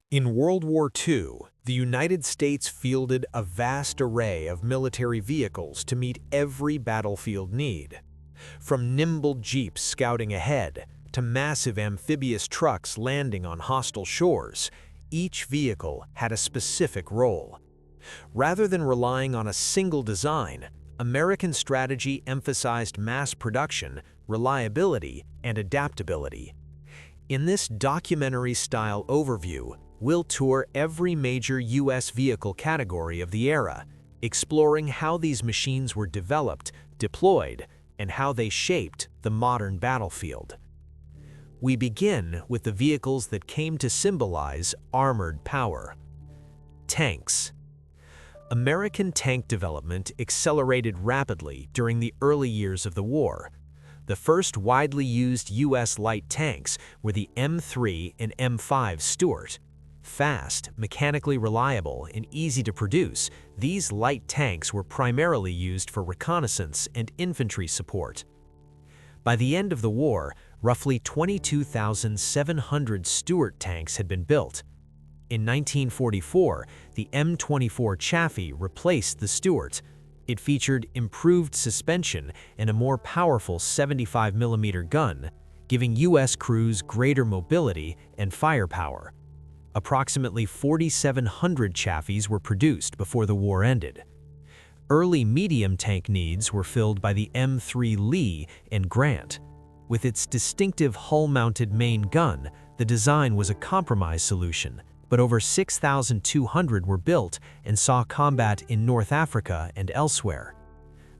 In World War II, the United States fielded a vast array of military vehicles to meet every battlefield need. From nimble jeeps scouting ahead to massive amphibious trucks landing on hostile shores, each vehicle had a specific role. Rather than relying on a single design, American strategy emphasized mass production, reliability, and adaptability. In this documentary-style overview, we'll tour every major U.S. vehicle category of the era, exploring how these machines were developed, deployed, and how they shaped the modern battlefield. We begin with the vehicles that came to symbolize armored power. Tanks. American tank development accelerated rapidly during the early years of the war. The first widely used U.S. light tanks were the M3 and M5 Stuart. Fast, mechanically reliable, and easy to produce, these light tanks were primarily used for reconnaissance and infantry support. By the end of the war, roughly 22,700 Stuart tanks had been built. In 1944, the M24 Chaffee replaced the Stuart. It featured improved suspension and a more powerful 75mm gun, giving U.S. crews greater mobility and firepower. Approximately 4,700 Chafees were produced before the war ended. Early medium tank needs were filled by the M3 Lee and Grant. With its distinctive hull-mounted main gun, the design was a compromise solution, but over 6,200 were built and saw combat in North Africa and elsewhere.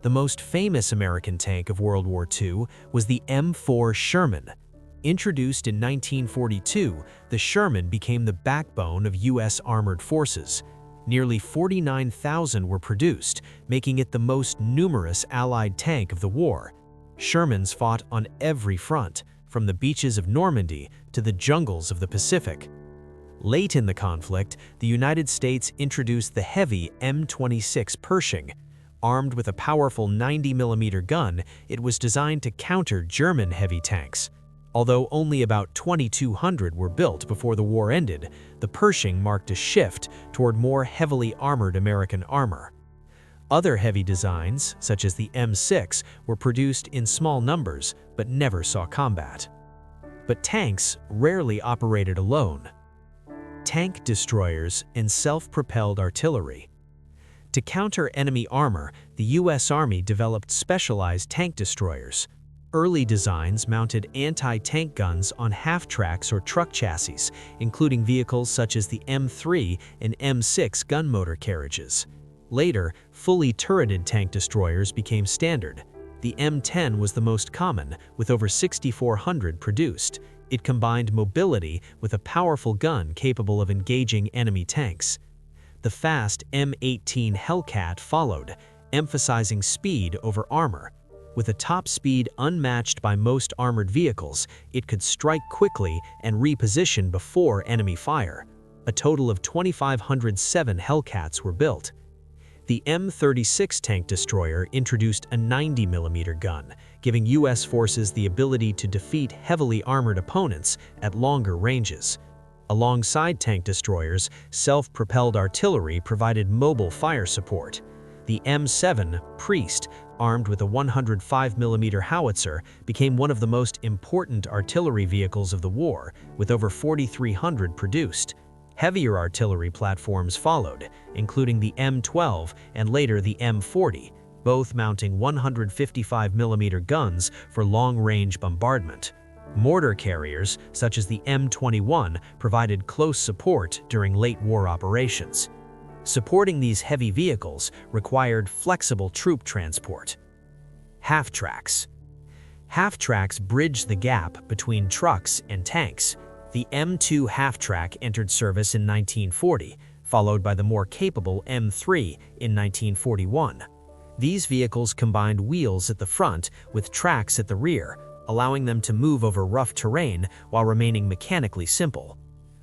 The most famous American tank of World War II was the M4 Sherman. Introduced in 1942, the Sherman became the backbone of U.S. armored forces. Nearly 49,000 were produced, making it the most numerous Allied tank of the war. Shermans fought on every front, from the beaches of Normandy to the jungles of the Pacific. Late in the conflict, the United States introduced the heavy M26 Pershing. Armed with a powerful 90mm gun, it was designed to counter German heavy tanks. Although only about 2,200 were built before the war ended, the Pershing marked a shift toward more heavily armored American armor. Other heavy designs, such as the M6, were produced in small numbers but never saw combat. But tanks rarely operated alone. Tank destroyers and self-propelled artillery. To counter enemy armor, the U.S. Army developed specialized tank destroyers. Early designs mounted anti-tank guns on half-tracks or truck chassis, including vehicles such as the M3 and M6 gun motor carriages. Later, fully turreted tank destroyers became standard. The M10 was the most common, with over 6,400 produced. It combined mobility with a powerful gun capable of engaging enemy tanks. The fast M18 Hellcat followed, emphasizing speed over armor. With a top speed unmatched by most armored vehicles, it could strike quickly and reposition before enemy fire. A total of 2,507 Hellcats were built. The M36 tank destroyer introduced a 90mm gun, giving U.S. forces the ability to defeat heavily armored opponents at longer ranges. Alongside tank destroyers, self-propelled artillery provided mobile fire support. The M7 Priest, armed with a 105mm howitzer, became one of the most important artillery vehicles of the war, with over 4,300 produced. Heavier artillery platforms followed, including the M12 and later the M40, both mounting 155mm guns for long-range bombardment. Mortar carriers, such as the M21, provided close support during late war operations. Supporting these heavy vehicles required flexible troop transport. Half-tracks. Half-tracks bridged the gap between trucks and tanks. The M2 half-track entered service in 1940, followed by the more capable M3 in 1941. These vehicles combined wheels at the front with tracks at the rear, allowing them to move over rough terrain while remaining mechanically simple.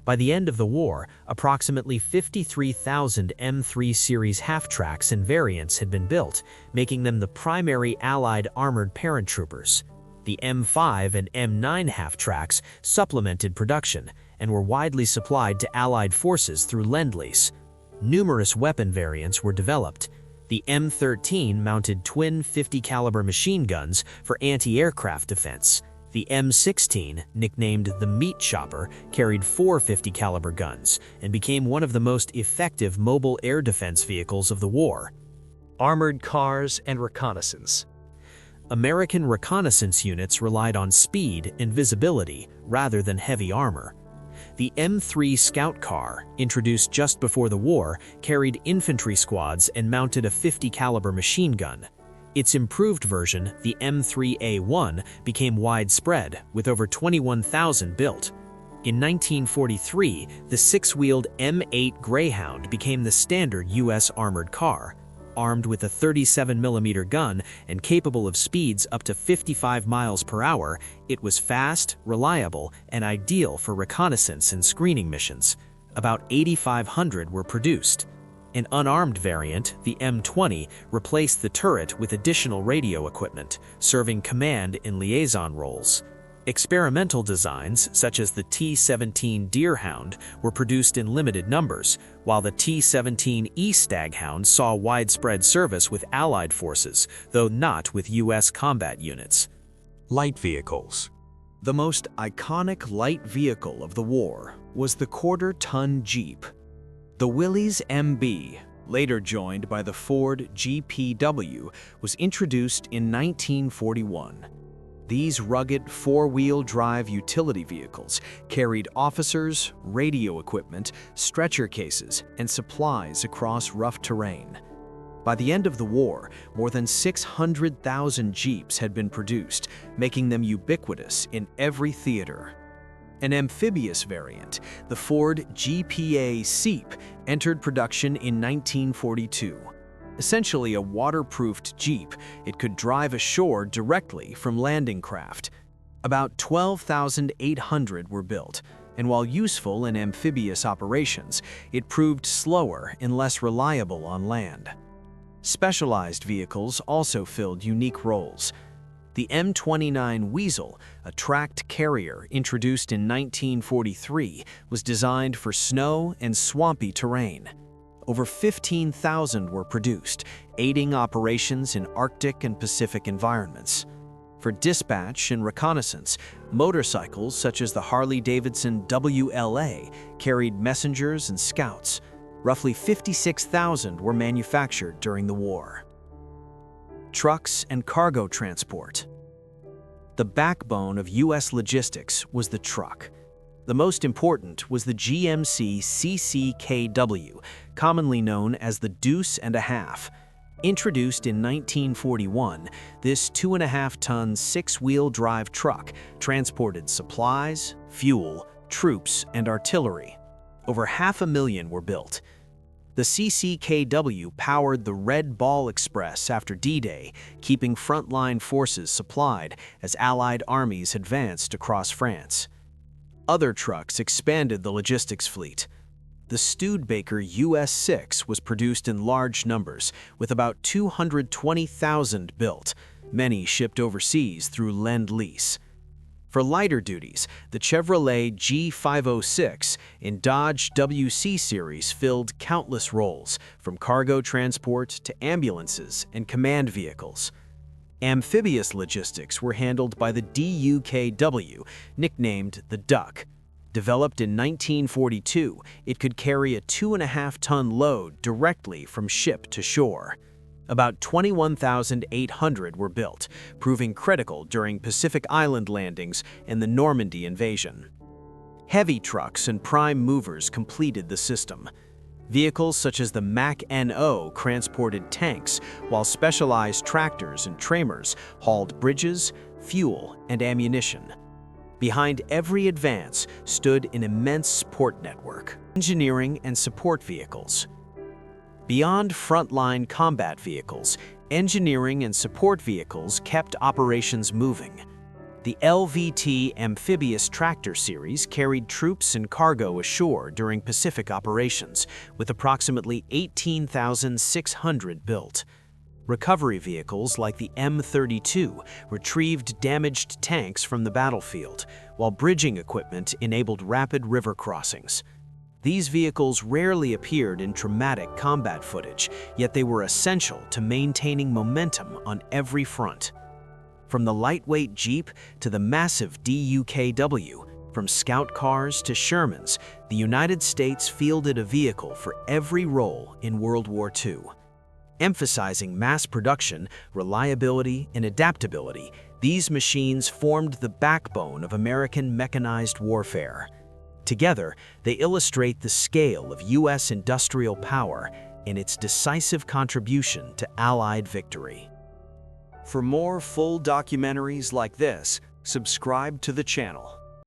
By the end of the war, approximately 53,000 M3 series half-tracks and variants had been built, making them the primary Allied armored paratroopers. The M5 and M9 half-tracks supplemented production, and were widely supplied to Allied forces through Lend-Lease. Numerous weapon variants were developed. The M13 mounted twin 50-caliber machine guns for anti-aircraft defense. The M16, nicknamed the Meat Chopper, carried 4 50-caliber guns and became one of the most effective mobile air defense vehicles of the war. Armored cars and reconnaissance. American reconnaissance units relied on speed and visibility rather than heavy armor. The M3 Scout car, introduced just before the war, carried infantry squads and mounted a 50-caliber machine gun. Its improved version, the M3A1, became widespread, with over 21,000 built. In 1943, the 6-wheeled M8 Greyhound became the standard U.S. armored car. Armed with a 37mm gun and capable of speeds up to 55 miles per hour, it was fast, reliable, and ideal for reconnaissance and screening missions. About 8,500 were produced. An unarmed variant, the M20, replaced the turret with additional radio equipment, serving command and liaison roles. Experimental designs, such as the T-17 Deerhound, were produced in limited numbers, while the T-17E Staghound saw widespread service with Allied forces, though not with U.S. combat units. Light vehicles. The most iconic light vehicle of the war was the quarter-ton Jeep. The Willys MB, later joined by the Ford GPW, was introduced in 1941. These rugged four-wheel drive utility vehicles carried officers, radio equipment, stretcher cases, and supplies across rough terrain. By the end of the war, more than 600,000 Jeeps had been produced, making them ubiquitous in every theater. An amphibious variant, the Ford GPA Seep, entered production in 1942. Essentially a waterproofed Jeep, it could drive ashore directly from landing craft. About 12,800 were built, and while useful in amphibious operations, it proved slower and less reliable on land. Specialized vehicles also filled unique roles. The M29 Weasel, a tracked carrier introduced in 1943, was designed for snow and swampy terrain. Over 15,000 were produced, aiding operations in Arctic and Pacific environments. For dispatch and reconnaissance, motorcycles such as the Harley-Davidson WLA carried messengers and scouts. Roughly 56,000 were manufactured during the war. Trucks and cargo transport. The backbone of U.S. logistics was the truck. The most important was the GMC CCKW, commonly known as the Deuce and a Half. Introduced in 1941, this 2.5-ton six-wheel drive truck transported supplies, fuel, troops, and artillery. Over 500,000 were built. The CCKW powered the Red Ball Express after D-Day, keeping frontline forces supplied as Allied armies advanced across France. Other trucks expanded the logistics fleet. The Studebaker US-6 was produced in large numbers, with about 220,000 built, many shipped overseas through Lend-Lease. For lighter duties, the Chevrolet G506 in Dodge WC series filled countless roles, from cargo transport to ambulances and command vehicles. Amphibious logistics were handled by the DUKW, nicknamed the Duck. Developed in 1942, it could carry a 2.5-ton load directly from ship to shore. About 21,800 were built, proving critical during Pacific Island landings and the Normandy invasion. Heavy trucks and prime movers completed the system. Vehicles such as the Mac-NO transported tanks, while specialized tractors and traimers hauled bridges, fuel, and ammunition. Behind every advance stood an immense support network, engineering and support vehicles. Beyond frontline combat vehicles, engineering and support vehicles kept operations moving. The LVT Amphibious Tractor series carried troops and cargo ashore during Pacific operations, with approximately 18,600 built. Recovery vehicles like the M32 retrieved damaged tanks from the battlefield, while bridging equipment enabled rapid river crossings. These vehicles rarely appeared in dramatic combat footage, yet they were essential to maintaining momentum on every front. From the lightweight Jeep to the massive DUKW, from scout cars to Shermans, the United States fielded a vehicle for every role in World War II. Emphasizing mass production, reliability, and adaptability, these machines formed the backbone of American mechanized warfare. Together, they illustrate the scale of U.S. industrial power and its decisive contribution to Allied victory. For more full documentaries like this, subscribe to the channel.